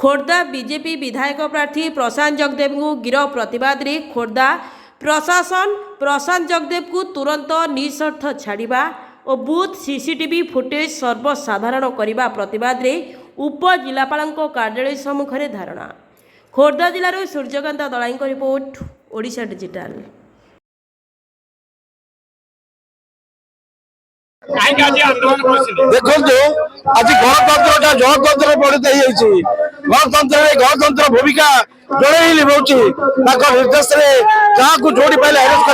Khordha BJP विधायक प्रार्थी प्रशांत जगदेव को गिरफ प्रतिवाद रे खोर्धा प्रशासन प्रशांत जगदेव को तुरंत निःशर्त छाड़ा और बूथ सीसीटीवी फुटेज सर्वसाधारण करने प्रतिवाद रे उपजिलापाल कार्यालय सम्मुख में धारणा। खोर्धा जिलार सूर्यकांत दलाई रिपोर्ट ओडिशा डिजिटल। देखो आज गणतंत्र जनतंत्र परिणत गणतंत्र भूमिका जड़े निभाऊँगी निर्देश जहाँ को जोड़ी पाइले अरेस्ट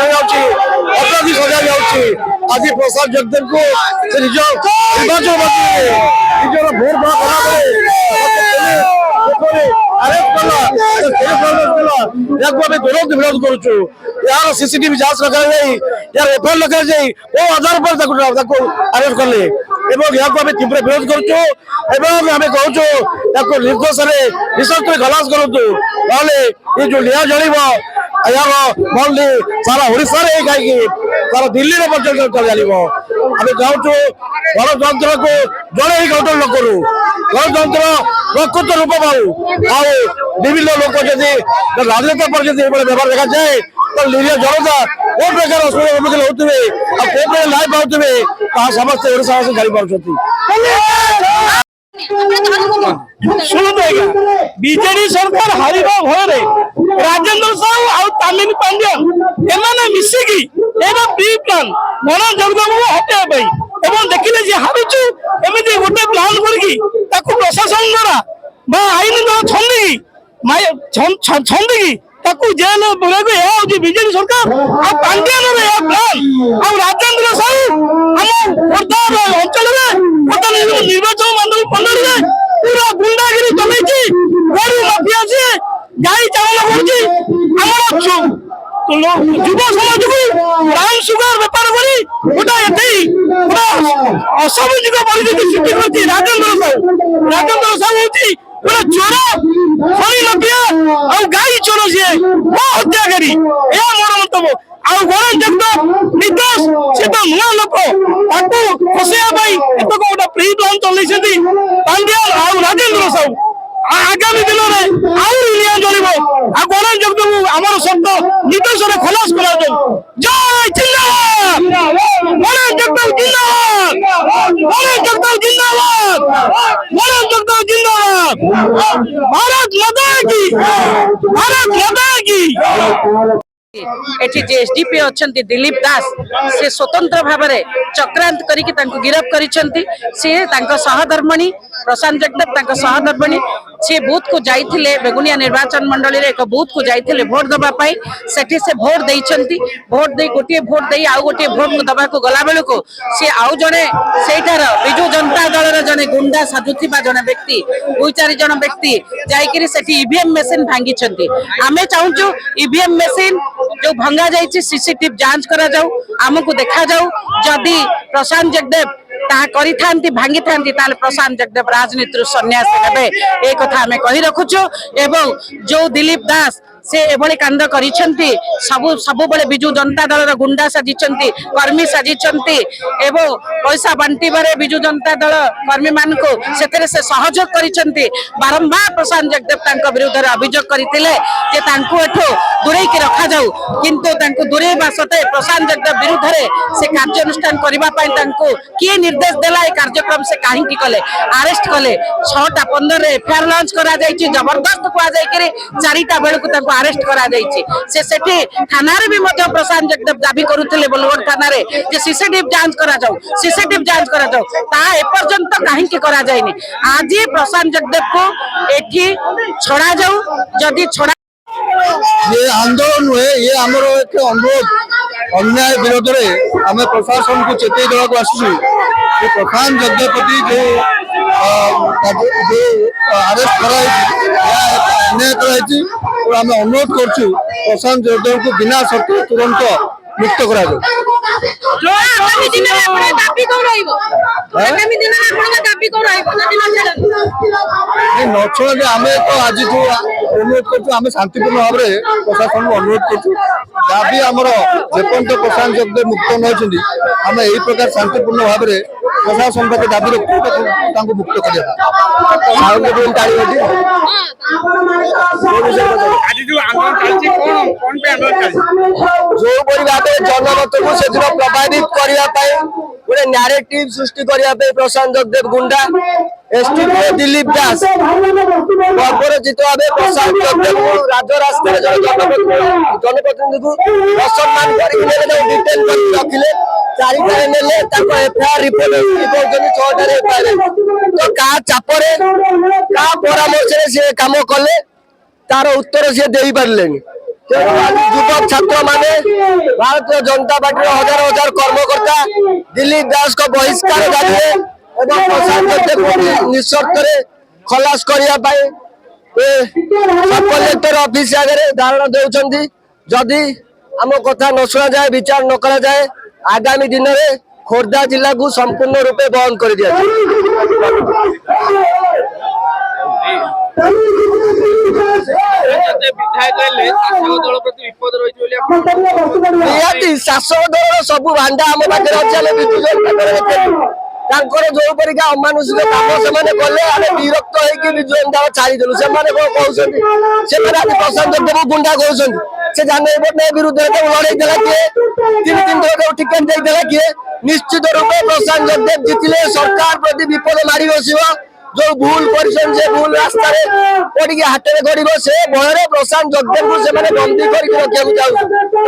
अपराधी सजा जाऊँगी। आज प्रशांत जगदेव को निर्वाचन निजर भोट विरोध करुचु यार सीसीटीवी जांच रखा यार एफआईआर लगा आधार पर अरेस्ट कले तीव्र विरोध करुचु आम कहूँ निर्दोष निःशर्त खलास करूँ ये जो निआ जल यार भल सारा ओडिशा कहीं सारा दिल्ली पर्यटन चल आम चाहूँ गणतंत्र को जड़े ही कंट्रोल न करूँ गणतंत्र प्रकृत रूप पाऊ विभिन्न लोक जदि राजनेता पर व्यवहार देखा जाए तो निरीह जनता कौ प्रकार असुविधा सम्मुखीन होते कौ प्रकार न्याय पाते समस्त ओडावासी जापार। शुणु बीजेडी सरकार हार भय राजेंद्र साहू और Tamhini Pandyan M मिसिकी pre plan गण जगदेव को हटाई देखिले जे हारुचु एमती गोटे प्लान करके प्रशासन द्वारा आईन द्वारा छंदी जेल बुलाक बीजेडी सरकार आ पांड्यन प्लान आ राजेंद्र साहू आम खोर्धा अंचल निर्वाचन मंडल पूरा गुंडागिरी चलती गरु माफिया सी गाई चावल युव समाज को ब्राउन सुगर बेपार गोटा असामाजिक परिस्थिति सृष्टि कर राजेंद्र साहू पूरा चोर खड़ी माफिया और गाई चोर सी हत्याकारी यह मोर मंतव्य आउ गण जगदेव निर्दोष से तो नुआ लोक फसैया गोटे प्री प्लान चलती पांड्यन आउ राजेंद्र साहू आगामी दिन में आउरी जल गण जगदेव आम शब्द निर्देश खलास कर जय जिंदाबाद गण जगदेव जिंदाबाद गण जगदेव जिंदाबाद गण जगदेव जिंदाबाद भारत माता की भारत माता की। एठी जे एसडीपी अच्छी दिलीप दास से स्वतंत्र भाव में चक्रांत करके गिरफ करिसेंती से सहधर्मणी प्रशांत जगदेव सहधर्मणी से बूथ को जाइथिले बेगुनिया निर्वाचन मंडल रे एक बूथ को जाइथिले भोट दबा पाई सेठी से भोट देइछंती भोट दे गोटे भोट दे आउ गोटे भोट को दबा को गला बेलू को से आउ जने सेठार बिजु जनता दल रे जने गुंडा साजुथिबा जने व्यक्ति दुई चार जन व्यक्ति जाइकरी सेठी ईवीएम मशीन भांगी छंती। आमे चाहूचु ईवीएम मशीन जो भंगा जाइए सीसीटीवी जांच करा जाऊ आमको देखा जाऊ जदि प्रशांत जगदेव भांगी था प्रशांत जगदेव राजनीति सन्यास ने एक कथा आम कही रखुचु एवं जो दिलीप दास से एभली कांड करिसेंती सबु बळे बिजु जनता दल गुंडा साजिचंती कर्मी साजिचंती एवं पैसा बांटी बारे बिजु जनता दल कर्मी मान को सेतरे से सहयोग करिसेंती बारंबार प्रशांत जगदेव तांको विरुद्ध रे अभियोग करथिले जे तांको एठो दूरेई के रखा जाऊ किंतु तांको दूरेबा सते प्रशांत जगदेव विरुद्ध रे से कार्यानुष्ठान करबा पई तांको के निर्देश देला ए कार्यक्रम से काहे की कले अरेस्ट कले 6:15 रे एफआईआर लॉन्च करा जायछि जबरदस्त कुआ जाय करे 4टा बेल को तांको अरेस्ट करा जायछि से सेठी थाना रे भी मध्य प्रशांत जगदेव दाबी करूथिले बलगढ़ थाना रे जे सीसीटीवी जांच करा जाऊ ता ए पर्यंत काहे की करा जायनि आज प्रशांत जगदेव को एठी छड़ा जाऊ जदी छड़ा ये आंदोलन हुए ये आमर एक अनुरोध अन्याय विरोध में आम प्रशासन को चेतई देवाक आसुँ प्रशांत जगदेव प्रति जो अरेस्ट अन्याय कराई आम अनुरोध करुँ प्रशांत जगदेव को बिना शर्त तुरंत मुक्त करा नछड़े आम तो आज अनुरोध कर शांतिपूर्ण भाव में प्रशासन को अनुरोध कर आमर जेपर्यंत प्रशांत जगदेव मुक्त न आम यही प्रकार शांतिपूर्ण भाव में प्रशासन पाखे दाबी रखु मुक्त कर जो भाव जनमत को से प्रभावित करने गोटे न्यारेटिव सृष्टि करने प्रशांत जगदेव गुंडा एसटीपी दिलीप दास बर्बरचित भाव प्रशांत जगदेव राजरास्ता जनप्रतिनिधि को असम्मान करके डिटेन कर रखिले 4 नेले एफआईआर रिपोर्ट कहते 6 तो क्या चापरे क्या परामर्श से काम कले तार उत्तर सी दे पारे युवक छात्र माने भारतीय जनता पार्टी हजार हजार कर्मकर्ता दिलीप दास को बहिष्कार जाने निशर्त खलास करने सब कलेक्टर ऑफिस आगे धारणा देउछंती जदि आम कथा न शुणा जाए विचार न करा जाए आगामी दिन में खोर्धा जिला को संपूर्ण रूपे बंद कर दिया निहाती शासक दल सब भांडा आम पाखे अच्छे विजु जनता जो परिका अमानुषिक काम से कले आम विरक्त होगी विजु जनता छाड़देलु से कौन कहते प्रशांत जगदेव गुंडा कहते से जाने विरुद्ध लड़े देला किए 3 थर टिकेट देदेला किए निश्चित रूपे प्रशांत जगदेव जितले सरकार प्रति विपद मारी बसो जो भूल कर भूल रास्ता पड़ी हाथ में गड़ से भय प्रशांत जगदेव को बंदी करके रखा चाहते।